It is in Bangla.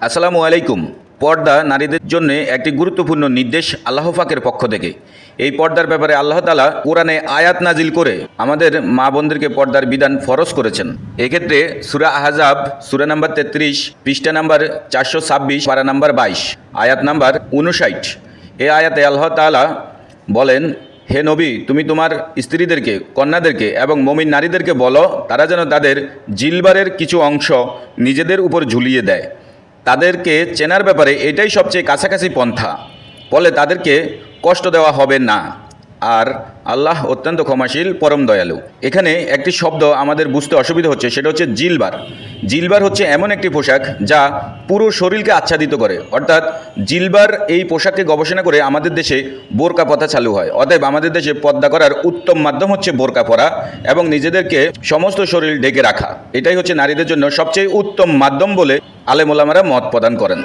আসসালামু আলাইকুম। পর্দা নারীদের জন্য একটি গুরুত্বপূর্ণ নির্দেশ আল্লাহ পাকের পক্ষ থেকে। এই পর্দার ব্যাপারে আল্লাহ তাআলা কোরআনে আয়াত নাজিল করে আমাদের মা বোনদেরকে পর্দার বিধান ফরজ করেছেন। এক্ষেত্রে সূরা আহজাব সূরা নাম্বার 33 পৃষ্ঠা নাম্বার 426 পারা নাম্বার 22 আয়াত নাম্বার 59। এই আয়াতে আল্লাহ তাআলা বলেন, হে নবী, তুমি তোমার স্ত্রীদেরকে, কন্যাদেরকে এবং মুমিন নারীদেরকে বলো তারা যেন তাদের জিলবারের কিছু অংশ নিজেদের উপর ঝুলিয়ে দেয়। তাদেরকে চেনার ব্যাপারে এটাই সবচেয়ে কাছাকাছি পন্থা, ফলে তাদেরকে কষ্ট দেওয়া হবে না। আর আল্লাহ অত্যন্ত ক্ষমাশীল, পরম দয়ালু। এখানে একটি শব্দ আমাদের বুঝতে অসুবিধা হচ্ছে, সেটা হচ্ছে জিলবার। জিলবার হচ্ছে এমন একটি পোশাক যা পুরো শরীরকে আচ্ছাদিত করে, অর্থাৎ জিলবার এই পোশাককে গবেষণা করে আমাদের দেশে বোরকা প্রথা চালু হয়। অতএব আমাদের দেশে পর্দা করার উত্তম মাধ্যম হচ্ছে বোরকা পরা এবং নিজেদেরকে সমস্ত শরীর ঢেকে রাখা। এটাই হচ্ছে নারীদের জন্য সবচেয়ে উত্তম মাধ্যম বলে আলেম ওলামারা মত প্রদান করেন।